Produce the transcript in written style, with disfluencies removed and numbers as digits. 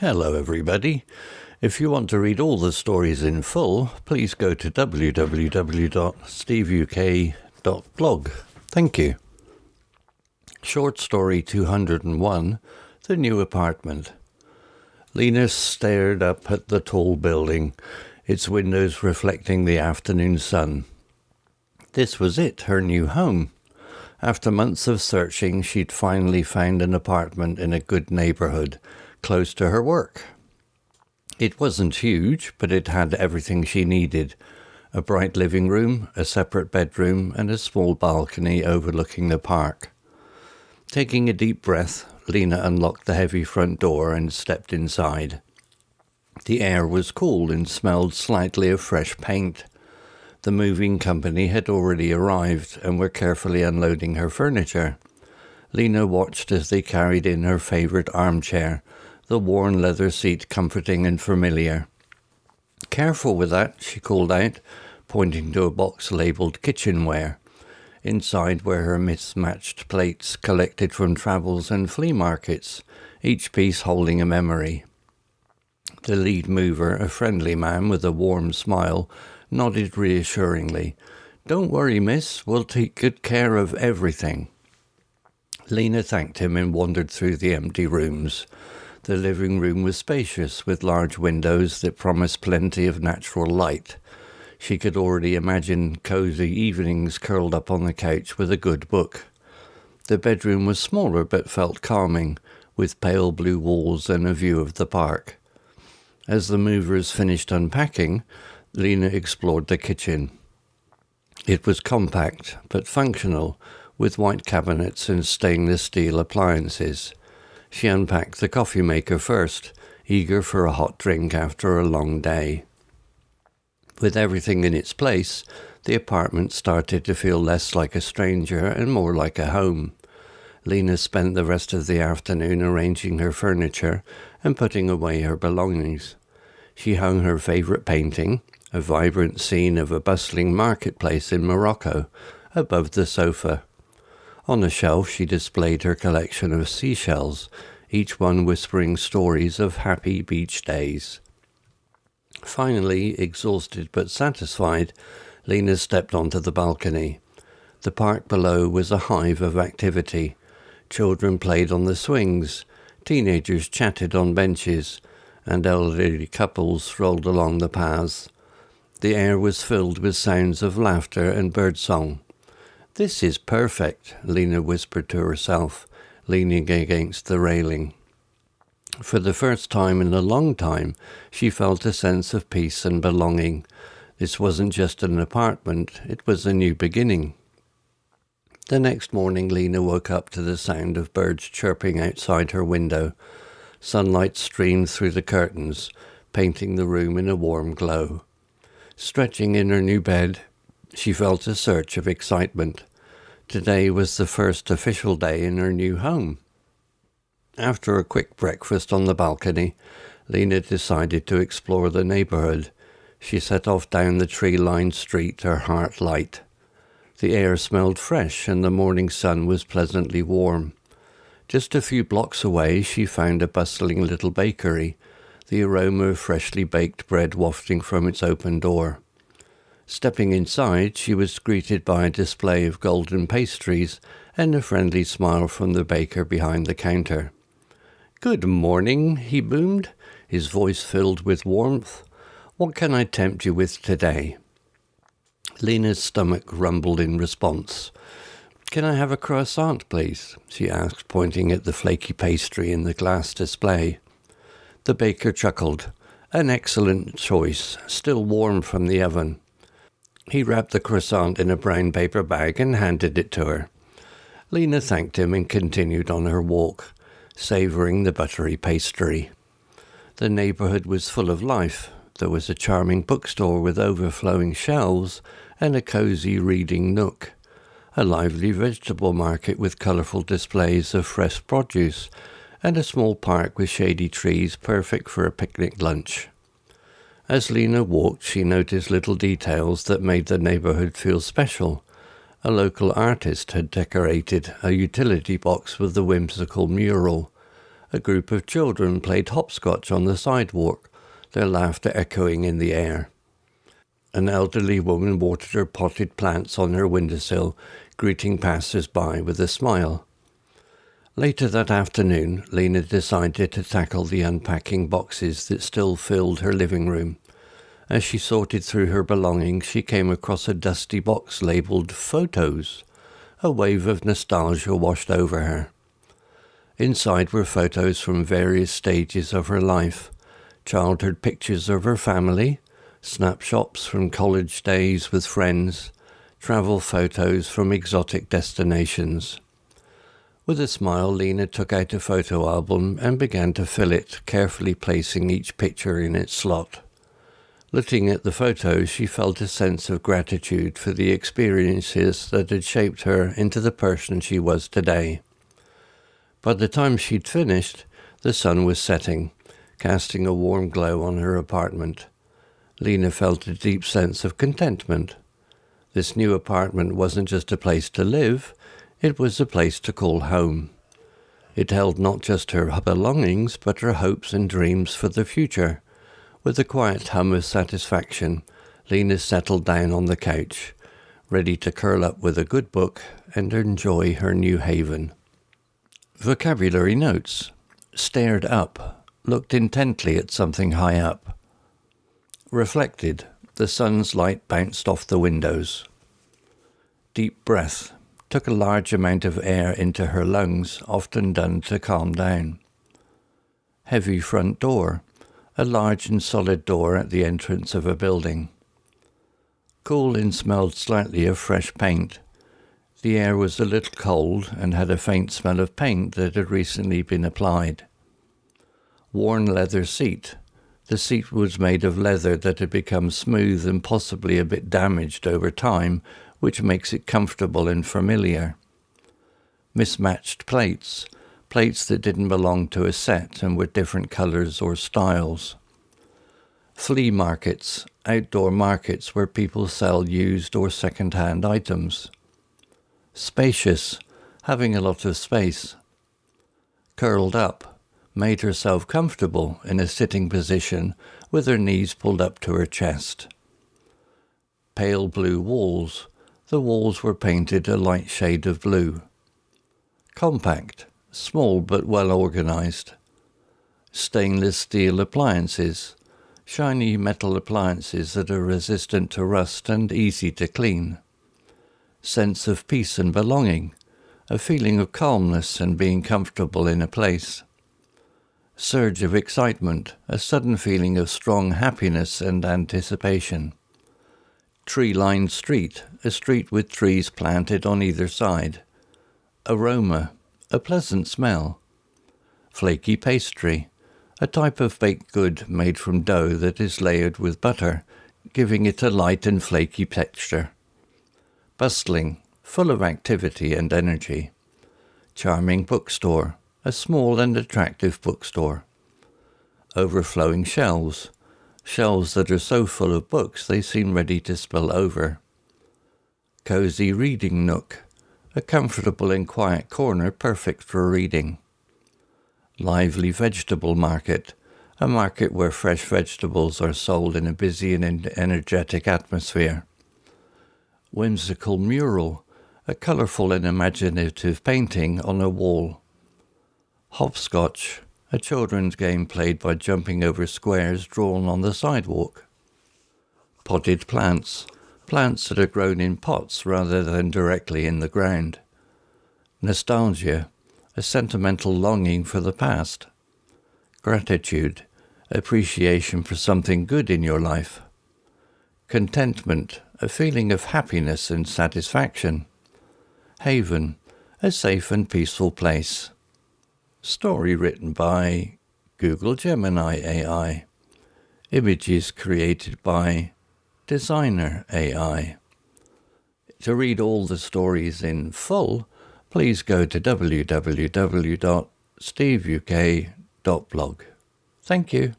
Hello everybody. If you want to read all the stories in full, please go to www.steveuk.blog. Thank you. Short story 201, The New Apartment. Lina stared up at the tall building, its windows reflecting the afternoon sun. This was it, her new home. After months of searching, she'd finally found an apartment in a good neighbourhood, close to her work. It wasn't huge, but it had everything she needed. A bright living room, a separate bedroom, and a small balcony overlooking the park. Taking a deep breath, Lina unlocked the heavy front door and stepped inside. The air was cool and smelled slightly of fresh paint. The moving company had already arrived and were carefully unloading her furniture. Lina watched as they carried in her favourite armchair, the worn leather seat comforting and familiar. "Careful with that," she called out, pointing to a box labelled Kitchenware. Inside were her mismatched plates collected from travels and flea markets, each piece holding a memory. The lead mover, a friendly man with a warm smile, nodded reassuringly. "Don't worry, miss, we'll take good care of everything." Lina thanked him and wandered through the empty rooms. The living room was spacious, with large windows that promised plenty of natural light. She could already imagine cosy evenings curled up on the couch with a good book. The bedroom was smaller but felt calming, with pale blue walls and a view of the park. As the movers finished unpacking, Lina explored the kitchen. It was compact but functional, with white cabinets and stainless steel appliances. She unpacked the coffee maker first, eager for a hot drink after a long day. With everything in its place, the apartment started to feel less like a stranger and more like a home. Lina spent the rest of the afternoon arranging her furniture and putting away her belongings. She hung her favourite painting, a vibrant scene of a bustling marketplace in Morocco, above the sofa. On a shelf she displayed her collection of seashells, each one whispering stories of happy beach days. Finally, exhausted but satisfied, Lina stepped onto the balcony. The park below was a hive of activity. Children played on the swings, teenagers chatted on benches, and elderly couples strolled along the paths. The air was filled with sounds of laughter and birdsong. "This is perfect," Lina whispered to herself, leaning against the railing. For the first time in a long time, she felt a sense of peace and belonging. This wasn't just an apartment, it was a new beginning. The next morning, Lina woke up to the sound of birds chirping outside her window. Sunlight streamed through the curtains, painting the room in a warm glow. Stretching in her new bed, she felt a surge of excitement. Today was the first official day in her new home. After a quick breakfast on the balcony, Lina decided to explore the neighbourhood. She set off down the tree-lined street, her heart light. The air smelled fresh and the morning sun was pleasantly warm. Just a few blocks away, she found a bustling little bakery, the aroma of freshly baked bread wafting from its open door. Stepping inside, she was greeted by a display of golden pastries and a friendly smile from the baker behind the counter. "Good morning," he boomed, his voice filled with warmth. "What can I tempt you with today?" Lina's stomach rumbled in response. "Can I have a croissant, please?" she asked, pointing at the flaky pastry in the glass display. The baker chuckled. "An excellent choice, still warm from the oven." He wrapped the croissant in a brown paper bag and handed it to her. Lina thanked him and continued on her walk, savouring the buttery pastry. The neighbourhood was full of life. There was a charming bookstore with overflowing shelves and a cosy reading nook. A lively vegetable market with colourful displays of fresh produce, and a small park with shady trees perfect for a picnic lunch. As Lina walked, she noticed little details that made the neighbourhood feel special. A local artist had decorated a utility box with a whimsical mural. A group of children played hopscotch on the sidewalk, their laughter echoing in the air. An elderly woman watered her potted plants on her windowsill, greeting passers-by with a smile. Later that afternoon, Lina decided to tackle the unpacking boxes that still filled her living room. As she sorted through her belongings, she came across a dusty box labelled Photos. A wave of nostalgia washed over her. Inside were photos from various stages of her life, childhood pictures of her family, snapshots from college days with friends, travel photos from exotic destinations. With a smile, Lina took out a photo album and began to fill it, carefully placing each picture in its slot. Looking at the photos, she felt a sense of gratitude for the experiences that had shaped her into the person she was today. By the time she'd finished, the sun was setting, casting a warm glow on her apartment. Lina felt a deep sense of contentment. This new apartment wasn't just a place to live, it was a place to call home. It held not just her belongings, but her hopes and dreams for the future. With a quiet hum of satisfaction, Lina settled down on the couch, ready to curl up with a good book and enjoy her new haven. Vocabulary notes. Stared up, looked intently at something high up. Reflected, the sun's light bounced off the windows. Deep breath, took a large amount of air into her lungs, often done to calm down. Heavy front door, a large and solid door at the entrance of a building. Cool and smelled slightly of fresh paint. The air was a little cold and had a faint smell of paint that had recently been applied. Worn leather seat. The seat was made of leather that had become smooth and possibly a bit damaged over time, which makes it comfortable and familiar. Mismatched plates. Plates that didn't belong to a set and were different colours or styles. Flea markets. Outdoor markets where people sell used or second-hand items. Spacious. Having a lot of space. Curled up. Made herself comfortable in a sitting position with her knees pulled up to her chest. Pale blue walls. The walls were painted a light shade of blue. Compact, small but well organised. Stainless steel appliances. Shiny metal appliances that are resistant to rust and easy to clean. Sense of peace and belonging. A feeling of calmness and being comfortable in a place. Surge of excitement, a sudden feeling of strong happiness and anticipation. Tree-lined street, a street with trees planted on either side. Aroma, a pleasant smell. Flaky pastry, a type of baked good made from dough that is layered with butter, giving it a light and flaky texture. Bustling, full of activity and energy. Charming bookstore, a small and attractive bookstore. Overflowing shelves. Shelves that are so full of books they seem ready to spill over. Cozy reading nook, a comfortable and quiet corner perfect for reading. Lively vegetable market, a market where fresh vegetables are sold in a busy and energetic atmosphere. Whimsical mural, a colourful and imaginative painting on a wall. Hopscotch, a children's game played by jumping over squares drawn on the sidewalk. Potted plants, plants that are grown in pots rather than directly in the ground. Nostalgia, a sentimental longing for the past. Gratitude, appreciation for something good in your life. Contentment, a feeling of happiness and satisfaction. Haven, a safe and peaceful place. Story written by Google Gemini AI. Images created by Designer AI. To read all the stories in full, please go to www.steveuk.blog. Thank you.